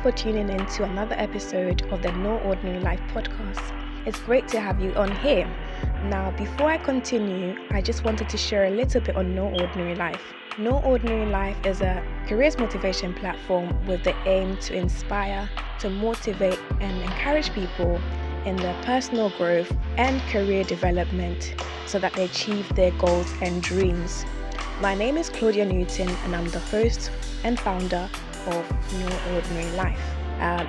for tuning in to another episode of the No Ordinary Life podcast. It's great to have you on here. Now, before I continue, I just wanted to share a little bit on No Ordinary Life. No Ordinary Life is a careers motivation platform with the aim to inspire, to motivate, and encourage people in their personal growth and career development so that they achieve their goals and dreams. My name is Claudia Newton, and I'm the host and founder of No Ordinary Life.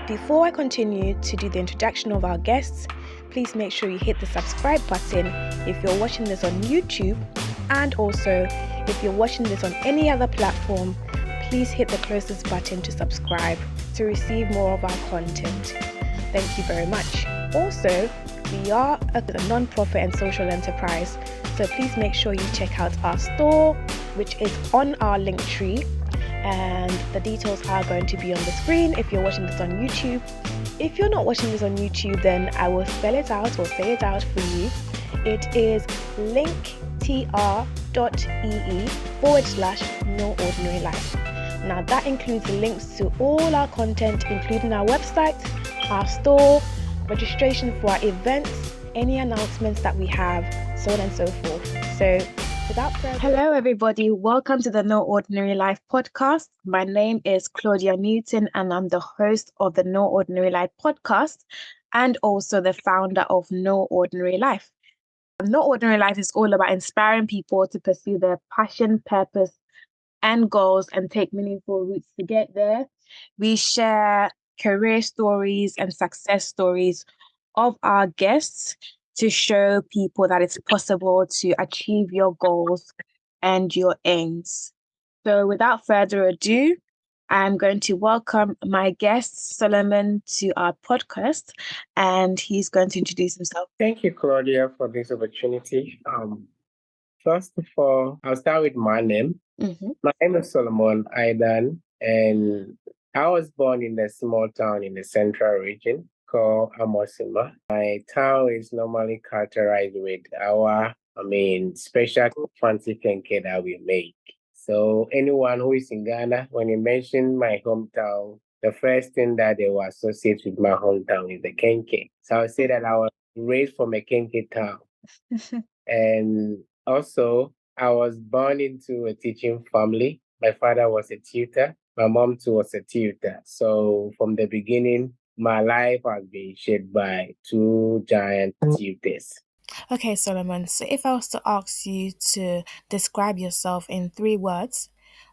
Before I continue to do the introduction of our guests, please make sure you hit the subscribe button if you're watching this on YouTube, and also if you're watching this on any other platform, please hit the closest button to subscribe to receive more of our content. Thank you very much. Also, we are a non-profit and social enterprise, so please make sure you check out our store, which is on our link tree, and the details are going to be on the screen if you're watching this on YouTube. If you're not watching this on YouTube, then I will spell it out or say it out for you. It is linktr.ee/no-ordinary-life. Now that includes links to all our content, including our website, our store, registration for our events, any announcements that we have, so on and so forth. So without further hello everybody, welcome to the No Ordinary Life podcast. My name is Claudia Newton, and I'm the host of the No Ordinary Life podcast and also the founder of No Ordinary Life. No Ordinary Life is all about inspiring people to pursue their passion, purpose, and goals and take meaningful routes to get there. We share career stories and success stories of our guests to show people that it's possible to achieve your goals and your aims. So without further ado, I'm going to welcome my guest, Solomon, to our podcast, and he's going to introduce himself. Thank you, Claudia, for this opportunity. First of all, I'll start with my name. My name is Solomon Idan, and I was born in a small town in the central region called Amosima. My town is normally characterized with our, special fancy kenke that we make. So anyone who is in Ghana, when you mention my hometown, the first thing that they will associate with my hometown is the kenke. So I would say that I was raised from a kenke town. And also, I was born into a teaching family. My father was a tutor. My mom too was a tutor. So from the beginning, my life has been shaped by two giant tutors. Okay, Solomon, so if I was to ask you to describe yourself in 3 words,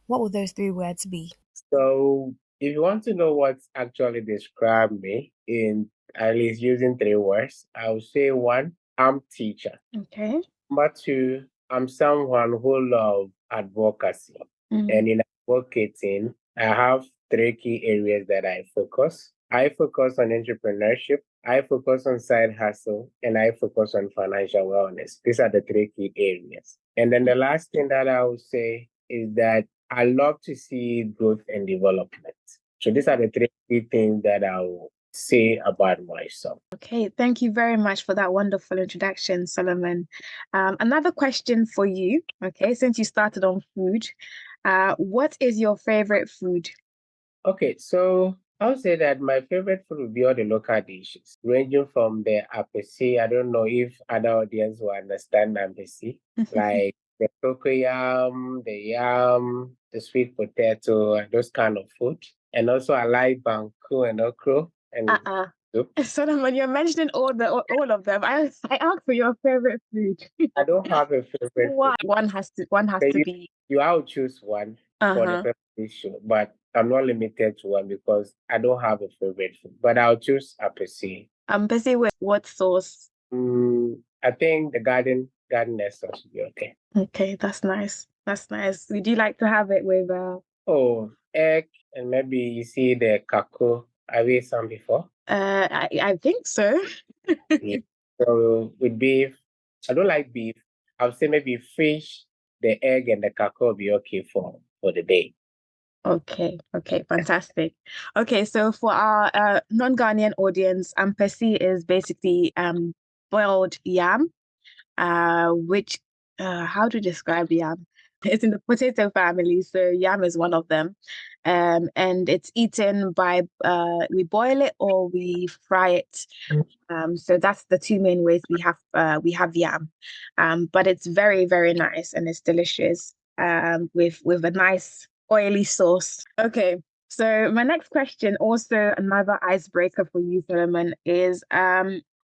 what would those 3 words be? So if you want to know what actually describes me in at least using 3 words, I would say 1, I'm teacher. Okay. Number 2, I'm someone who loves advocacy. And in advocating, I have 3 key areas that I focus. I focus on entrepreneurship, I focus on side hustle, and I focus on financial wellness. These are the 3 key areas. And then the last thing that I would say is that I love to see growth and development. So these are the 3 key things that I will say about myself. Okay, thank you very much for that wonderful introduction, Solomon. Another question for you, okay, since you started on food, what is your favorite food? Okay, so I would say that my favorite food would be all the local dishes, ranging from the apesi. I don't know if other audience will understand apesi, like the cocoyam, the yam, the sweet potato, and those kind of food. And also I like banku and okra and soup. Solomon, you're mentioning all of them. I asked for your favorite food. I don't have a favorite food. One has to be. You have to choose one for the favorite show, but I'm not limited to one because I don't have a favorite food. But I'll choose apesi. Apesi with what sauce? I think the garden sauce would be okay. Okay, that's nice. That's nice. Would you like to have it with egg and maybe you see the kako? Have you some before? I think so. Yeah. So with beef, I don't like beef. I would say maybe fish, the egg and the kako will be okay for the day. Okay, fantastic. Okay, so for our non-Ghanaian audience, ampesi is basically boiled yam, which how to describe yam? It's in the potato family, so yam is one of them. And it's eaten by we boil it or we fry it. So that's the two main ways we have yam. But it's very, very nice and it's delicious. With a nice oily sauce. Okay. So my next question, also another icebreaker for you, Solomon, is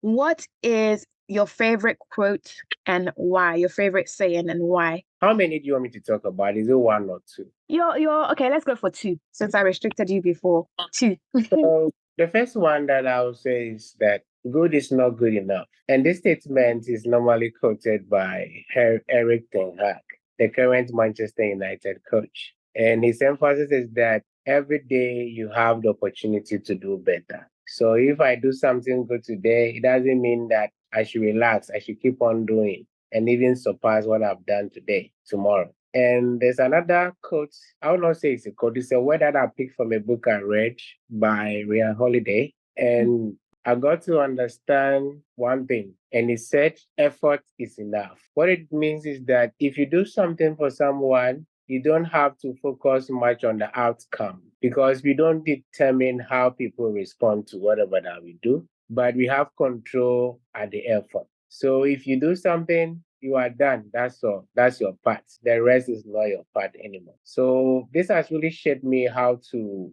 what is your favorite quote and why? Your favorite saying and why? How many do you want me to talk about? Is it one or two? You're okay, let's go for two, since I restricted you before. Two. So the first one that I would say is that good is not good enough. And this statement is normally quoted by Eric Ten Hag, the current Manchester United coach. And his emphasis is that every day you have the opportunity to do better. So if I do something good today, it doesn't mean that I should relax. I should keep on doing and even surpass what I've done today, tomorrow. And there's another quote, I would not say it's a quote, it's a word that I picked from a book I read by Rhea Holiday. And I got to understand one thing, and it said effort is enough. What it means is that if you do something for someone, you don't have to focus much on the outcome because we don't determine how people respond to whatever that we do, but we have control at the effort. So if you do something, you are done. That's all. That's your part. The rest is not your part anymore. So this has really shaped me how to,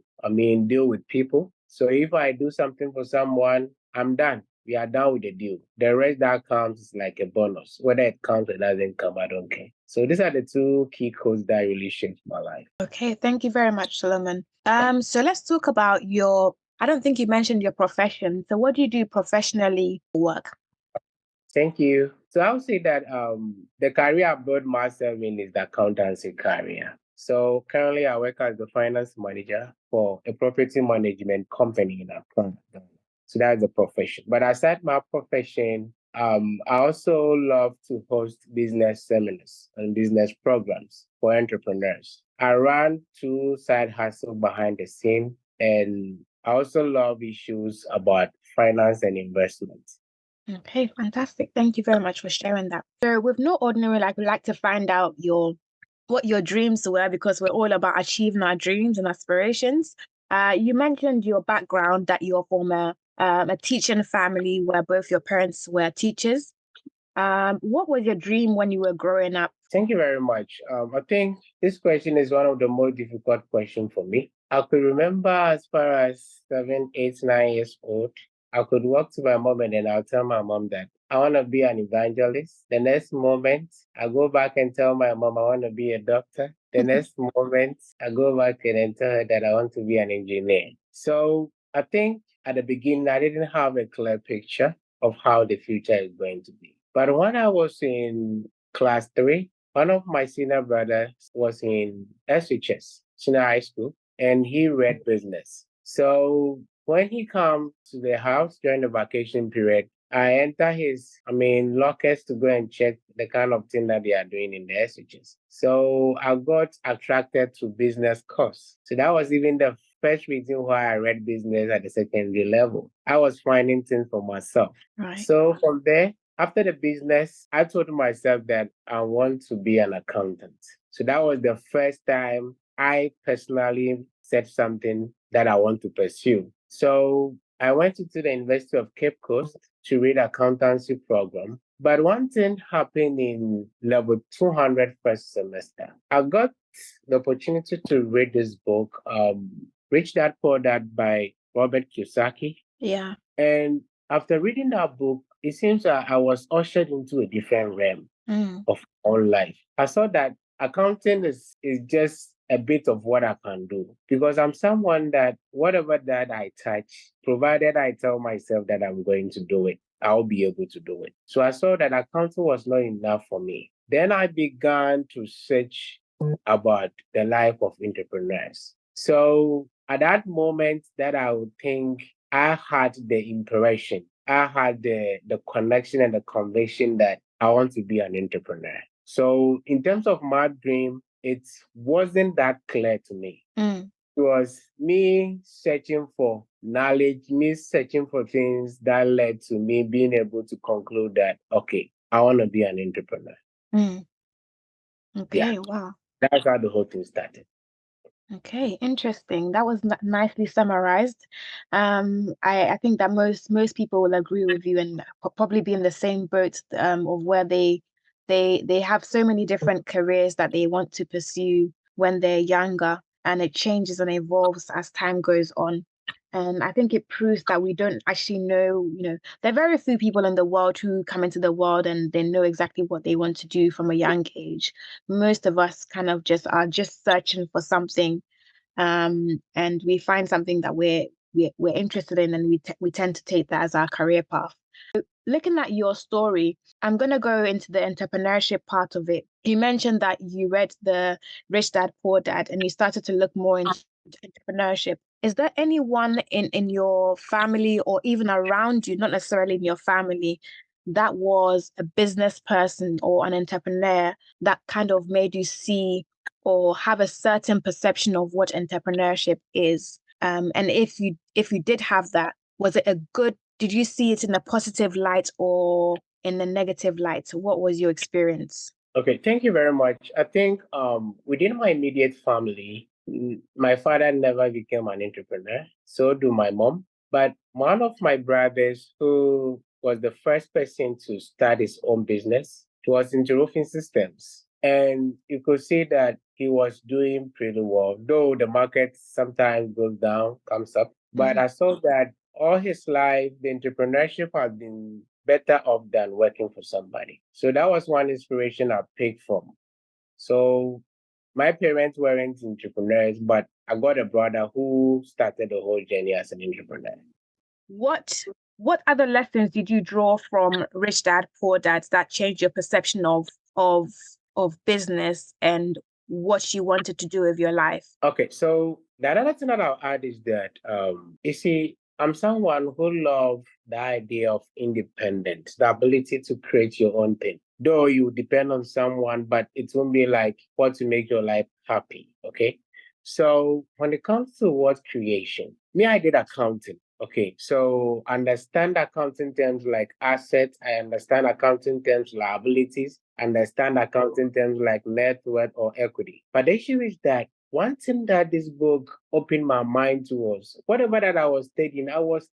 deal with people. So if I do something for someone, I'm done. We are done with the deal. The rest that comes is like a bonus. Whether it comes or doesn't come, I don't care. So these are the two key codes that really shaped my life. Okay, thank you very much, Solomon. So let's talk about I don't think you mentioned your profession. So what do you do professionally for work? Thank you. So I would say that the career I brought myself in is the accountancy career. So currently I work as the finance manager for a property management company in Accra. So that's the profession. But aside my profession, I also love to host business seminars and business programs for entrepreneurs. I run two side hustles behind the scene, and I also love issues about finance and investment. Okay, fantastic. Thank you very much for sharing that. So with No Ordinary Life, we'd like to find out what your dreams were because we're all about achieving our dreams and aspirations. You mentioned your background that you're from a teaching family where both your parents were teachers. What was your dream when you were growing up? Thank you very much. I think this question is one of the most difficult questions for me. I could remember as far as 7, 8, 9 years old, I could walk to my mom and then I'll tell my mom that I want to be an evangelist. The next moment, I go back and tell my mom I want to be a doctor. The next moment, I go back and then tell her that I want to be an engineer. So I think at the beginning, I didn't have a clear picture of how the future is going to be. But when I was in class 3, one of my senior brothers was in SHS, senior high school, and he read business. So when he comes to the house during the vacation period, I enter his, lockers to go and check the kind of thing that they are doing in the SHS. So I got attracted to business course. So that was even the first reason why I read business at the secondary level. I was finding things for myself. Right. So from there, after the business, I told myself that I want to be an accountant. So that was the first time I personally said something that I want to pursue. So I went into the University of Cape Coast to read accountancy program. But one thing happened in level 200 first semester. I got the opportunity to read this book, Rich Dad Poor Dad by Robert Kiyosaki. Yeah. And after reading that book, it seems that I was ushered into a different realm of my own life. I saw that accounting is just a bit of what I can do because I'm someone that whatever that I touch, provided I tell myself that I'm going to do it, I'll be able to do it. So I saw that accounting was not enough for me. Then I began to search about the life of entrepreneurs. So at that moment that I would think I had the impression, I had the connection and the conviction that I want to be an entrepreneur. So in terms of my dream, it wasn't that clear to me. It was me searching for knowledge, me searching for things that led to me being able to conclude that, okay, I want to be an entrepreneur. Okay, Yeah, wow. that's how the whole thing started. Okay, interesting. That was nicely summarized. I think that most people will agree with you and probably be in the same boat of where they have so many different careers that they want to pursue when they're younger, and it changes and evolves as time goes on. And I think it proves that we don't actually know, there are very few people in the world who come into the world and they know exactly what they want to do from a young age. Most of us kind of just are just searching for something, and we find something that we're interested in, and we tend to take that as our career path. Looking at your story, I'm going to go into the entrepreneurship part of it. You mentioned that you read the Rich Dad Poor Dad and you started to look more into entrepreneurship. Is there anyone in your family or even around you, not necessarily in your family, that was a business person or an entrepreneur that kind of made you see or have a certain perception of what entrepreneurship is? And if you did have that, was it a good, did you see it in a positive light or in a negative light? What was your experience? Okay, thank you very much. I think within my immediate family, my father never became an entrepreneur, so do my mom. But one of my brothers, who was the first person to start his own business, he was into roofing systems. And you could see that he was doing pretty well, though the market sometimes goes down, comes up. But I saw that all his life, the entrepreneurship has been better off than working for somebody. So that was one inspiration I picked from. So my parents weren't entrepreneurs, but I got a brother who started the whole journey as an entrepreneur. What what other lessons did you draw from Rich Dad Poor Dad that changed your perception of of business and what you wanted to do with your life? Okay, so the other thing that I'll add is that you see, I'm someone who loves the idea of independence, the ability to create your own thing. Though you depend on someone, but it won't be like what to make your life happy. Okay. So when it comes to what creation, me, I did accounting. Okay, so understand accounting terms like assets, I understand accounting terms liabilities, understand accounting terms like net worth or equity. But the issue is that one thing that this book opened my mind to was whatever that I was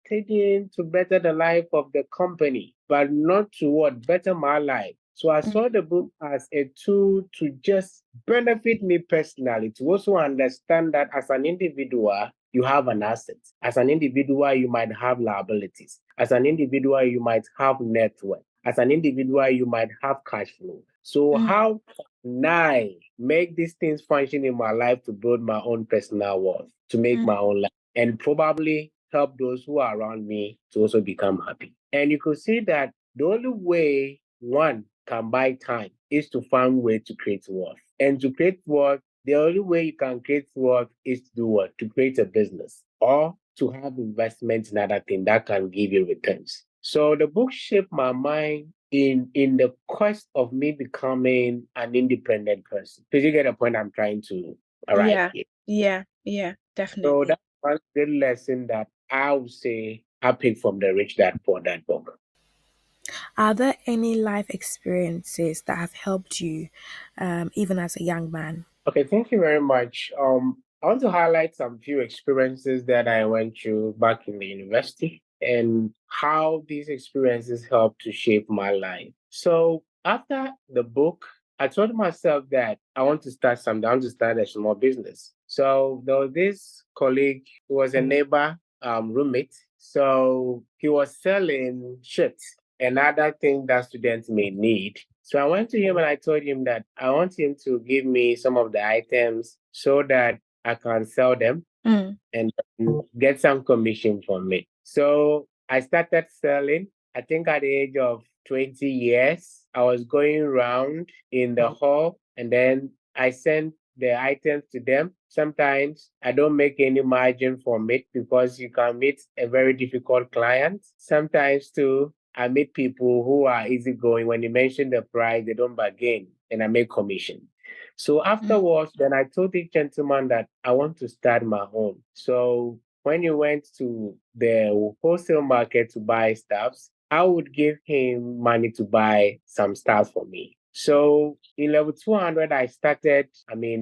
studying to better the life of the company, but not to what better my life. So I saw the book as a tool to just benefit me personally, to also understand that as an individual, you have an asset. As an individual, you might have liabilities. As an individual, you might have net worth. As an individual, you might have cash flow. So how can I make these things function in my life to build my own personal wealth, to make my own life, and probably help those who are around me to also become happy? And you could see that the only way one can buy time is to find way to create wealth. And to create wealth, the only way you can create wealth is to do what? To create a business or to have investments in other things that can give you returns. So the book shaped my mind in the quest of me becoming an independent person. Did you get a point I'm trying to arrive Yeah, here? yeah, So definitely. that's one good lesson that I would say I picked from the Rich Dad Poor Dad book. Are there any life experiences that have helped you, even as a young man? Okay, thank you very much. I want to highlight some few experiences that I went through back in the university and how these experiences helped to shape my life. So after the book, I told myself that I want to start something. I want to start a small business. So there was this colleague who was a neighbor, roommate. So he was selling shirts and other things that students may need. So I went to him and I told him that I want him to give me some of the items so that I can sell them and get some commission from it. So I started selling. I think at the age of 20 years, I was going around in the hall and then I sent the items to them. Sometimes I don't make any margin from it because you can meet a very difficult client. Sometimes too, I meet people who are easygoing. When you mention the price, they don't bargain and I make commission. So afterwards, then I told the gentleman that I want to start my own. So when he went to the wholesale market to buy stuffs, I would give him money to buy some stuff for me. So in level 200, I started,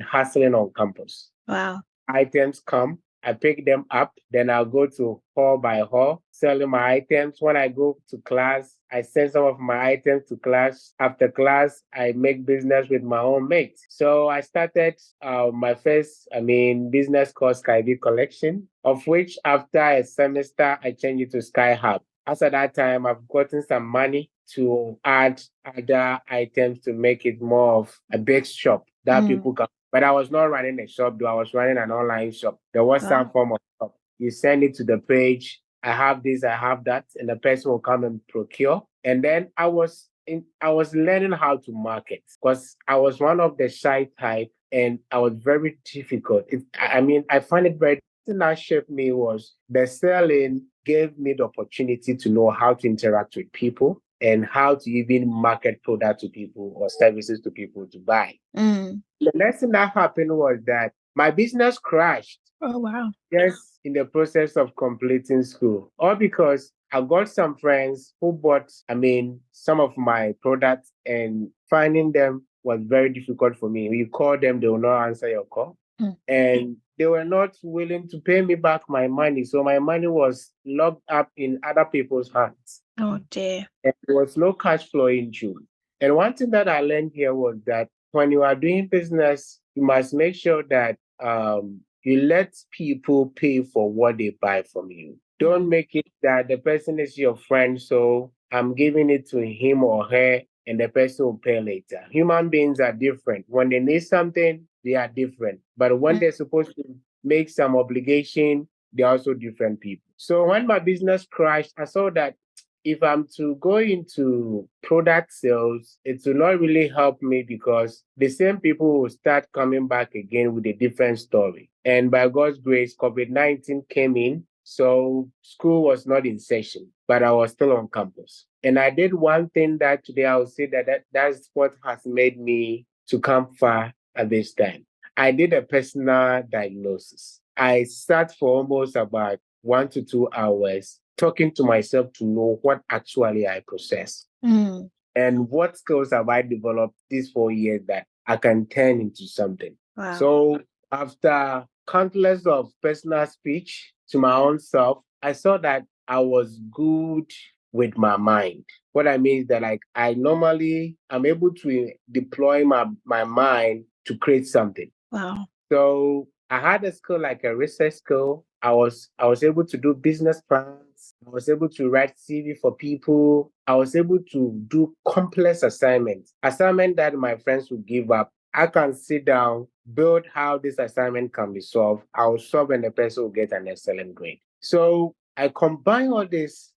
hustling on campus. Wow. Items come, I pick them up, then I'll go to hall by hall, selling my items. When I go to class, I send some of my items to class. After class, I make business with my own mates. So I started my first, business called Skyview Collection, of which after a semester, I changed it to Sky Hub. As at that time, I've gotten some money to add other items to make it more of a big shop that people can. But I was not running a shop, though. I was running an online shop. There was some form of shop. You send it to the page. I have this, I have that, and the person will come and procure. And then I was learning how to market because I was one of the shy type, and I was very difficult. I find it very. The thing that shaped me was the selling gave me the opportunity to know how to interact with people and how to even market product to people or services to people to buy. The next thing that happened was that my business crashed. Oh, wow. Yes, in the process of completing school, all because I got some friends who bought, some of my products, and finding them was very difficult for me. You call them, they will not answer your call. And they were not willing to pay me back my money. So my money was locked up in other people's hands. Oh, dear. And there was no cash flow in June. And one thing that I learned here was that when you are doing business, you must make sure that you let people pay for what they buy from you. Don't make it that the person is your friend, so I'm giving it to him or her, and the person will pay later. Human beings are different. When they need something, they are different. But when they're supposed to make some obligation, they're also different people. So when my business crashed, I saw that if I'm to go into product sales, it will not really help me because the same people will start coming back again with a different story. And by God's grace, COVID-19 came in. So school was not in session, but I was still on campus. And I did one thing that today I would say that's what has made me to come far at this time. I did a personal diagnosis. I sat for almost about 1 to 2 hours talking to myself to know what actually I possess and what skills have I developed these 4 years that I can turn into something. Wow. So after countless of personal speech to my own self, I saw that I was good with my mind. What I mean is that I'm able to deploy my mind to create something. Wow. So I had a skill like a research skill. I was able to do business plans. I was able to write CV for people. I was able to do complex assignment that my friends would give up. I can sit down, build how this assignment can be solved. I will solve and the person will get an excellent grade. So I combine all these,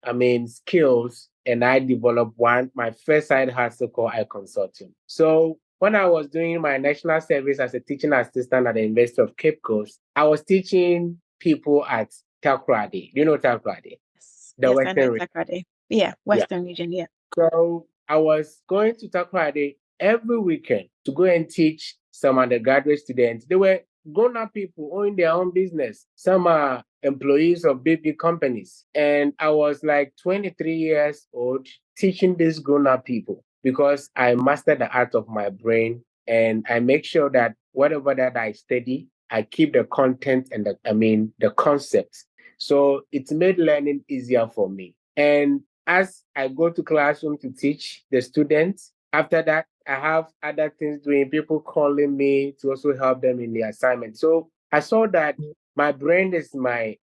skills, and I developed my first side hustle called iConsulting. So when I was doing my national service as a teaching assistant at the University of Cape Coast, I was teaching people at Takoradi. Do you know Takoradi? Yes, I know Takoradi. Yeah, Western region, yeah. So I was going to Takoradi every weekend to go and teach some undergraduate students. They were grown-up people owning their own business. Some are employees of big companies. And I was like 23 years old teaching these grown-up people because I mastered the art of my brain, and I make sure that whatever that I study, I keep the content and the concepts. So it made learning easier for me. And as I go to classroom to teach the students, after that, I have other things doing, people calling me to also help them in the assignment. So I saw that my brain is my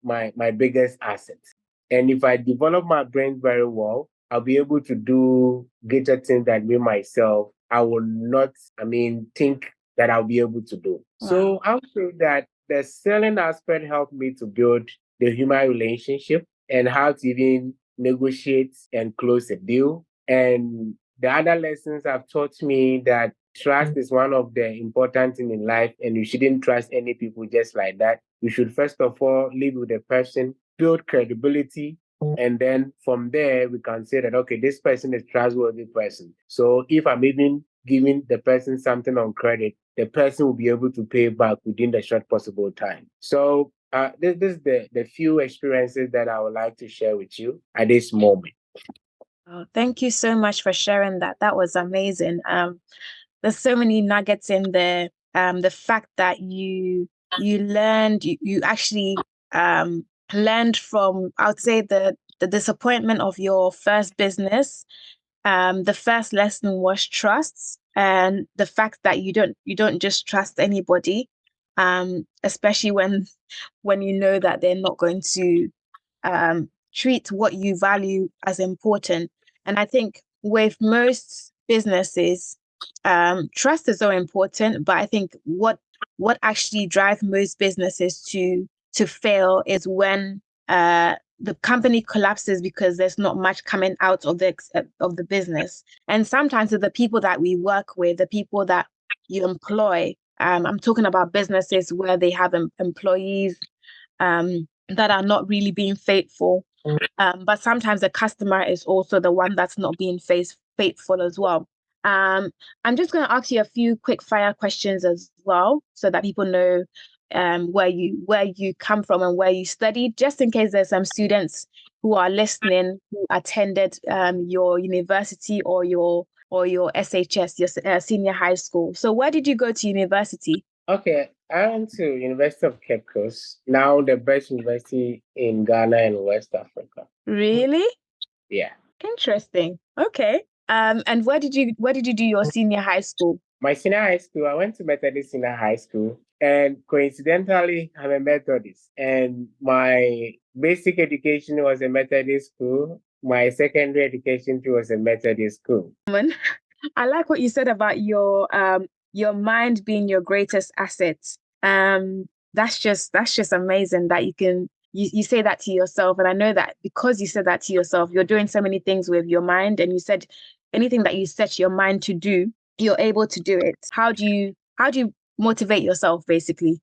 biggest asset. And if I develop my brain very well, I'll be able to do greater things that me myself, I will not, think that I'll be able to do. Wow. So I'll say that the selling aspect helped me to build the human relationship and how to even negotiate and close a deal. And the other lessons have taught me that trust is one of the important things in life, and you shouldn't trust any people just like that. You should first of all live with the person, build credibility, and then from there we can say that okay, this person is trustworthy person. So if I'm even giving the person something on credit, the person will be able to pay back within the short possible time. So this is the few experiences that I would like to share with you at this moment. Oh, thank you so much for sharing that. That was amazing. There's so many nuggets in there. The fact that you learned, you actually learned from, I would say, the disappointment of your first business. The first lesson was trust, and the fact that you don't just trust anybody, especially when you know that they're not going to treat what you value as important. And I think with most businesses, trust is so important. But I think what actually drives most businesses to fail is when the company collapses because there's not much coming out of the business. And sometimes the people that we work with, the people that you employ, I'm talking about businesses where they have employees that are not really being faithful. But sometimes the customer is also the one that's not being faithful as well. I'm just going to ask you a few quick fire questions as well, so that people know where you come from and where you studied, just in case there's some students who are listening who attended your university or your SHS, your senior high school. So where did you go to university? Okay, I went to University of Cape Coast, now the best university in Ghana and West Africa. Really? Yeah. Interesting. Okay. And where did you do your senior high school? My senior high school, I went to Methodist Senior High School, and coincidentally, I'm a Methodist. And my basic education was a Methodist school. My secondary education too was a Methodist school. I like what you said about your mind being your greatest asset. That's just amazing that you say that to yourself. And I know that because you said that to yourself, you're doing so many things with your mind, and you said anything that you set your mind to do, you're able to do it. How do you motivate yourself, basically?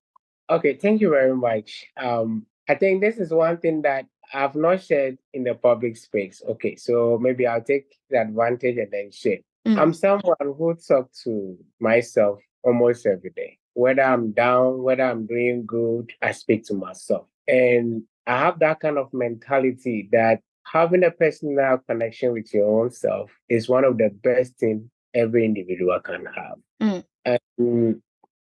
Okay, thank you very much. I think this is one thing that I've not shared in the public space. Okay, so maybe I'll take the advantage and then share. I'm someone who talks to myself almost every day. Whether I'm down, whether I'm doing good, I speak to myself. And I have that kind of mentality that having a personal connection with your own self is one of the best things every individual can have. And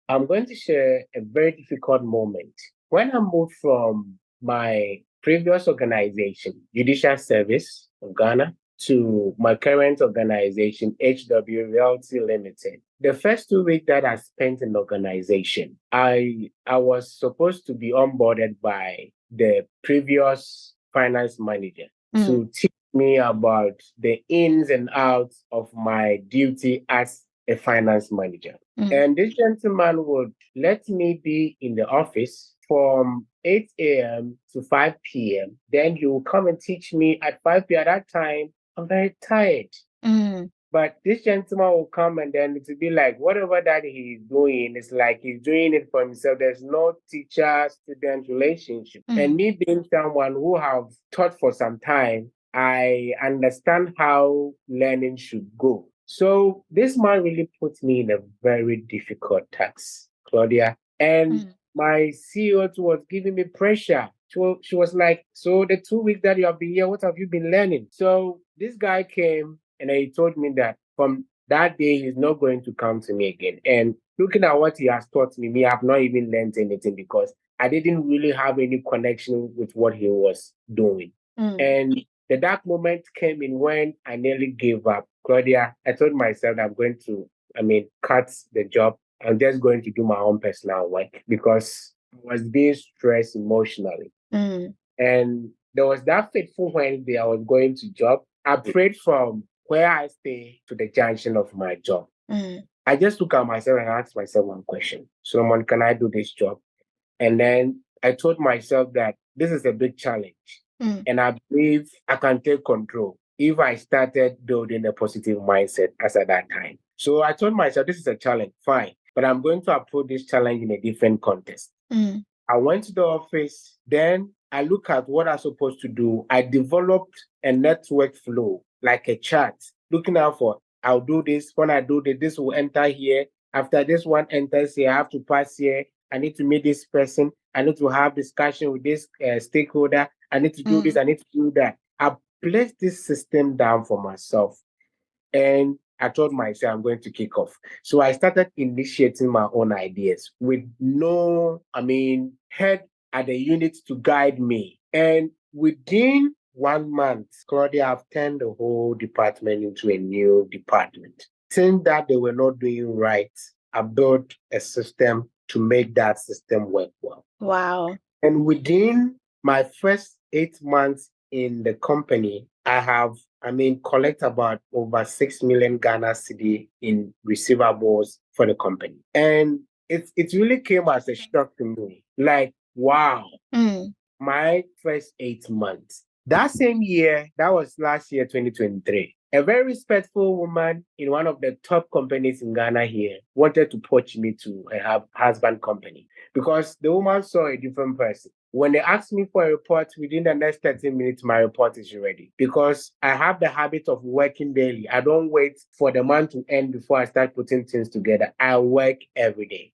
I'm going to share a very difficult moment. When I moved from my previous organization, Judicial Service of Ghana, to my current organization, HW Realty Limited. The first 2 weeks that I spent in the organization, I was supposed to be onboarded by the previous finance manager to teach me about the ins and outs of my duty as a finance manager. And this gentleman would let me be in the office from 8 a.m. to 5 p.m. Then he will come and teach me at 5 p.m. At that time, I'm very tired. But this gentleman will come and then it will be like whatever that he's doing, it's like he's doing it for himself. There's no teacher-student relationship. And me being someone who have taught for some time, I understand how learning should go. So this man really put me in a very difficult task, Claudia. And my CEO was giving me pressure. She was like, so the 2 weeks that you have been here, what have you been learning? So this guy came and he told me that from that day, he's not going to come to me again. And looking at what he has taught me, I have not even learned anything because I didn't really have any connection with what he was doing. And the dark moment came in when I nearly gave up. Claudia, I told myself that I'm going to, cut the job. I'm just going to do my own personal work because I was being stressed emotionally. And there was that fateful Wednesday I was going to job. I prayed from where I stay to the junction of my job. I just look at myself and asked myself one question. Solomon, can I do this job? And then I told myself that this is a big challenge. And I believe I can take control if I started building a positive mindset as at that time. So I told myself, this is a challenge, fine, but I'm going to approach this challenge in a different context. I went to the office, then I look at what I'm supposed to do. I developed a network flow, like a chart, looking out for, I'll do this. When I do this, this will enter here. After this one enters here, I have to pass here. I need to meet this person. I need to have discussion with this stakeholder. I need to do this. I need to do that. I placed this system down for myself. And I told myself I'm going to kick off. So I started initiating my own ideas with no, head at the unit to guide me. And within 1 month, Claudia, I've turned the whole department into a new department. Seeing that they were not doing right, I built a system to make that system work well. Wow. And within my first 8 months in the company, I have, collect about over 6 million Ghana cedi in receivables for the company. And it really came as a shock to me. Like, wow, my first 8 months. That same year, that was last year, 2023, a very respectful woman in one of the top companies in Ghana here wanted to poach me to her husband company because the woman saw a different person. When they asked me for a report, within the next 30 minutes, my report is ready because I have the habit of working daily. I don't wait for the month to end before I start putting things together. I work every day.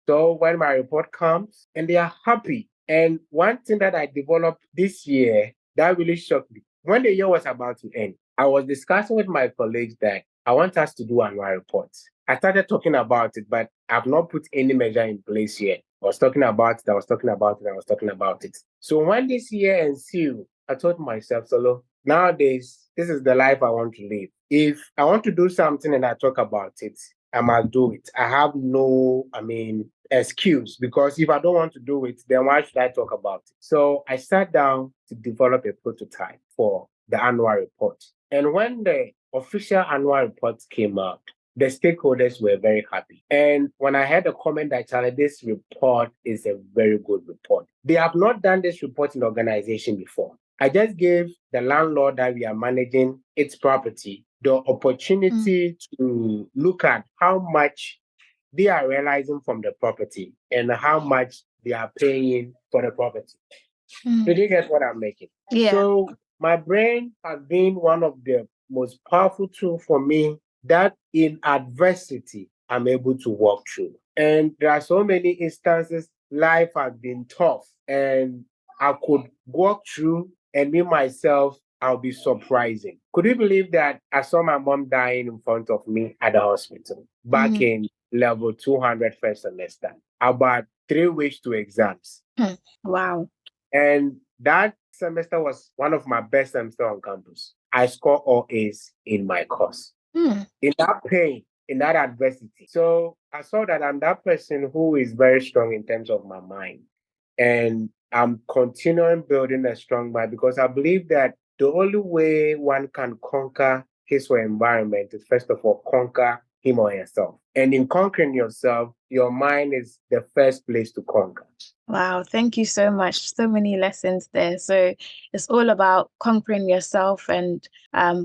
So when my report comes and they are happy. And one thing that I developed this year that really shocked me, when the year was about to end, I was discussing with my colleagues that I want us to do annual reports. I started talking about it, but I've not put any measure in place yet. I was talking about it, I was talking about it, I was talking about it. So when this year ensued, I told myself, Solo, nowadays, this is the life I want to live. If I want to do something and I talk about it, I must do it. I have no, excuse, because if I don't want to do it, then why should I talk about it? So I sat down to develop a prototype for the annual report. And when the official annual report came out, the stakeholders were very happy. And when I heard the comment that, Charlie, this report is a very good report. They have not done this report in the organization before. I just gave the landlord that we are managing its property the opportunity to look at how much they are realizing from the property and how much they are paying for the property. Did you get what I'm making? Yeah. So my brain has been one of the most powerful tools for me that in adversity, I'm able to walk through. And there are so many instances life has been tough and I could walk through and me myself, I'll be surprising. Could you believe that I saw my mom dying in front of me at the hospital back in level 200 first semester, about 3 weeks to exams? Wow. And that semester was one of my best semesters on campus. I scored all A's in my course. In that pain, in that adversity. So I saw that I'm that person who is very strong in terms of my mind. And I'm continuing building a strong mind because I believe that the only way one can conquer his or her environment is first of all conquer him or herself. And in conquering yourself, your mind is the first place to conquer. Wow, thank you so much. So many lessons there. So it's all about conquering yourself and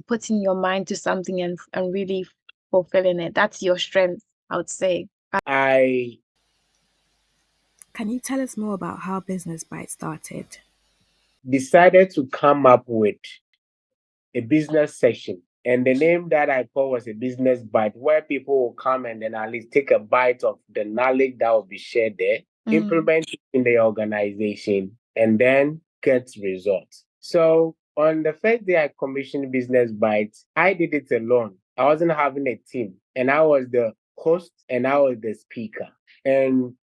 putting your mind to something and really fulfilling it. That's your strength, I would say. Can you tell us more about how Business Bite started? Decided to come up with a business session. And the name that I call was a business bite, where people will come and then at least take a bite of the knowledge that will be shared there, implement it in the organization, and then get results. So on the first day I commissioned Business Bites, I did it alone. I wasn't having a team, and I was the host and I was the speaker. And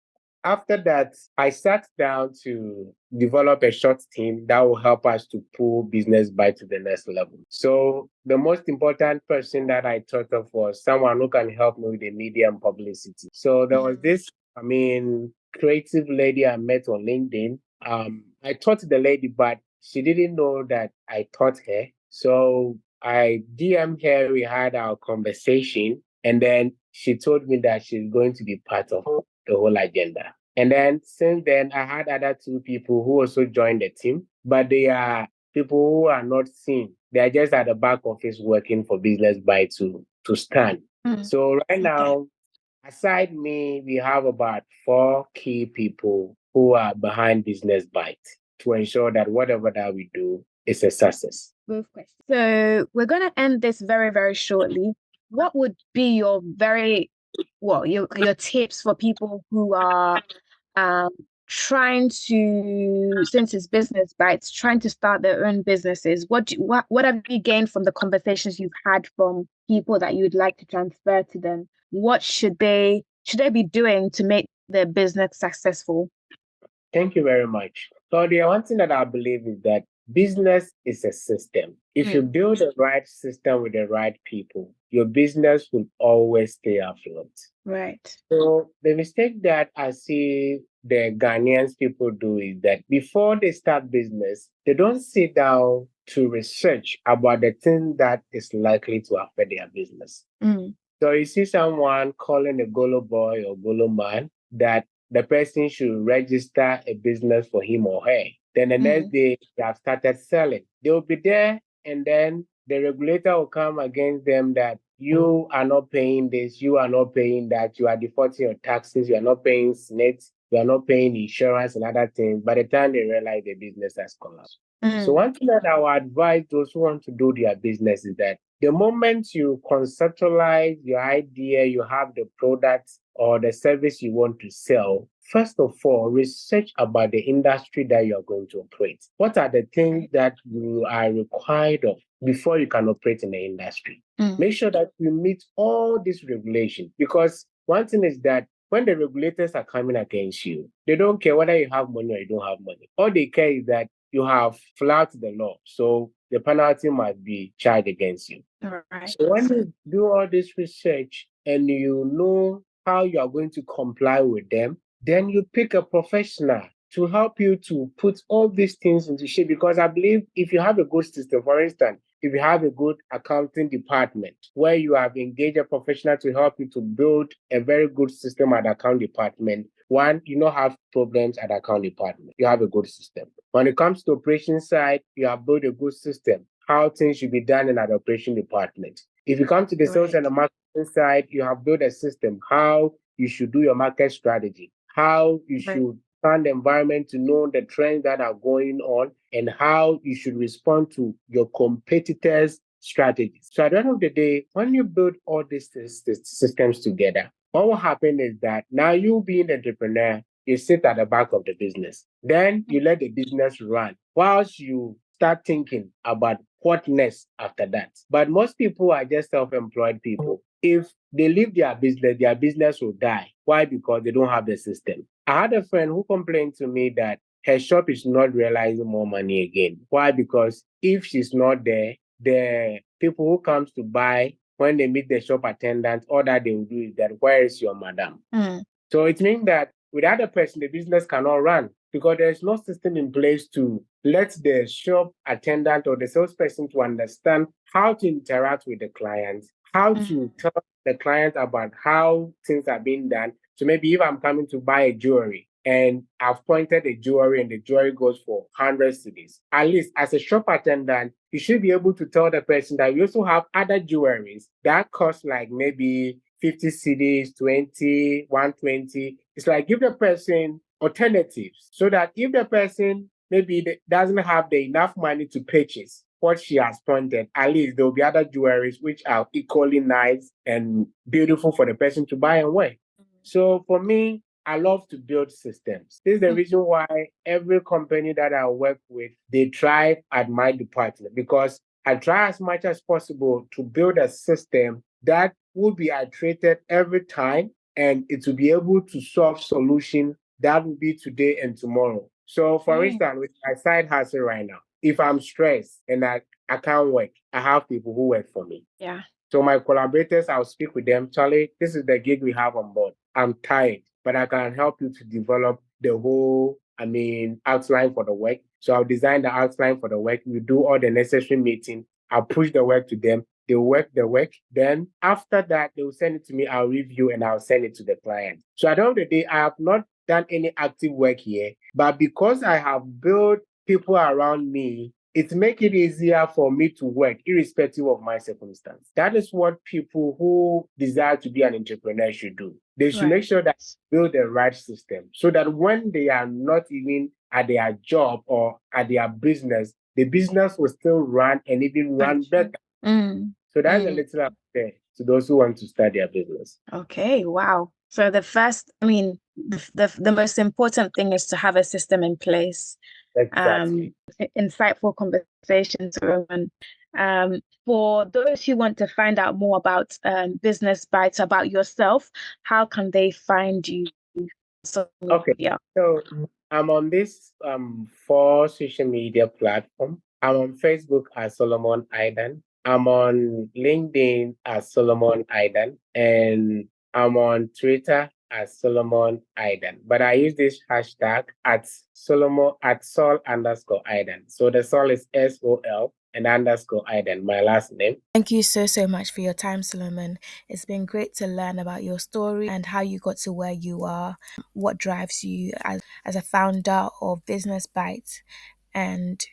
after that, I sat down to develop a short team that will help us to pull Business Bite to the next level. So the most important person that I thought of was someone who can help me with the media and publicity. So there was this, creative lady I met on LinkedIn. I taught the lady, but she didn't know that I taught her. So I DM'd her, we had our conversation, and then she told me that she's going to be part of the whole agenda. And then since then, I had other 2 people who also joined the team, but they are people who are not seen. They are just at the back office working for Business Bite to stand. So right now, aside me, we have about 4 key people who are behind Business Bite to ensure that whatever that we do is a success. Both questions. So we're going to end this very, very shortly. What would be your your tips for people who are trying to, since it's business bites, trying to start their own businesses, what have you gained from the conversations you've had from people that you would like to transfer to them? What should they be doing to make their business successful? Thank you very much. Claudia, one thing that I believe is that business is a system. If you build the right system with the right people, your business will always stay afloat. Right. So the mistake that I see the Ghanaians people do is that before they start business, they don't sit down to research about the thing that is likely to affect their business. So you see someone calling a Golo boy or Golo man that the person should register a business for him or her. Then the next day, they have started selling. They will be there, and then the regulator will come against them that you are not paying this, you are not paying that, you are defaulting your taxes, you are not paying SNIT, you are not paying insurance and other things. By the time they realize the business has collapsed. So one thing that I would advise those who want to do their business is that the moment you conceptualize your idea, you have the product or the service you want to sell, first of all, research about the industry that you are going to operate. What are the things that you are required of before you can operate in the industry? Make sure that you meet all these regulations, because one thing is that when the regulators are coming against you, they don't care whether you have money or you don't have money. All they care is that you have flouted the law. So the penalty must be charged against you. Right. So when you do all this research and you know how you are going to comply with them, then you pick a professional to help you to put all these things into shape. Because I believe if you have a good system, for instance, if you have a good accounting department where you have engaged a professional to help you to build a very good system at the account department, one, you don't have problems at the account department. You have a good system. When it comes to operation side, you have built a good system, how things should be done in an operation department. If you come to the sales and the marketing side, you have built a system, how you should do your market strategy, how you should plan the environment to know the trends that are going on, and how you should respond to your competitors' strategies. So at the end of the day, when you build all these systems together, what will happen is that now you being the entrepreneur, you sit at the back of the business. Then you let the business run whilst you start thinking about what next after that. But most people are just self-employed people. If they leave their business will die. Why? Because they don't have the system. I had a friend who complained to me that her shop is not realizing more money again. Why? Because if she's not there, the people who comes to buy, when they meet the shop attendant, all that they will do is that, where is your madam? So it means that without the person, the business cannot run because there's no system in place to let the shop attendant or the salesperson to understand how to interact with the client, how to tell the client about how things are being done. So maybe if I'm coming to buy a jewelry and I've pointed a jewelry and the jewelry goes for 100 cedis, at least as a shop attendant, you should be able to tell the person that we also have other jewelries that cost like maybe 50 cedis, 20, 120. It's like give the person alternatives so that if the person maybe doesn't have the enough money to purchase what she has pointed, at least there'll be other jewelries which are equally nice and beautiful for the person to buy and wear. So for me, I love to build systems. This is the reason why every company that I work with, they thrive at my department, because I try as much as possible to build a system that will be iterated every time, and it will be able to solve solutions that will be today and tomorrow. So for instance, with my side hustle right now, if I'm stressed and I can't work, I have people who work for me. Yeah. So my collaborators, I'll speak with them. Charlie, this is the gig we have on board. I'm tired, but I can help you to develop the whole, outline for the work. So I'll design the outline for the work. We do all the necessary meeting. I'll push the work to them. They work the work. Then after that, they will send it to me. I'll review and I'll send it to the client. So at the end of the day, I have not done any active work here, but because I have built people around me, it makes it easier for me to work irrespective of my circumstance. That is what people who desire to be an entrepreneur should do. They should make sure that they build the right system so that when they are not even at their job or at their business, the business will still run and even run better. So that's a little up there to those who want to start their business. Okay, wow. So the first, the most important thing is to have a system in place. Exactly. Insightful conversations, Roman. For those who want to find out more about Business Bites, about yourself, how can they find you? Okay, so I'm on this 4 social media platform. I'm on Facebook as Solomon Idan. I'm on LinkedIn as Solomon Idan, and I'm on Twitter as Solomon Idan. But I use this hashtag at Sol underscore Idan. So the Sol is SOL and underscore Idan, my last name. Thank you so much for your time, Solomon. It's been great to learn about your story and how you got to where you are, what drives you as a founder of Business Bites, and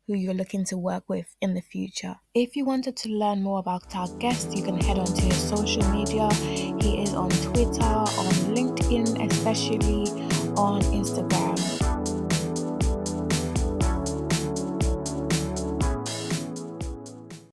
who you're looking to work with in the future. If you wanted to learn more about our guest, you can head on to his social media. He is on Twitter, on LinkedIn, especially on Instagram.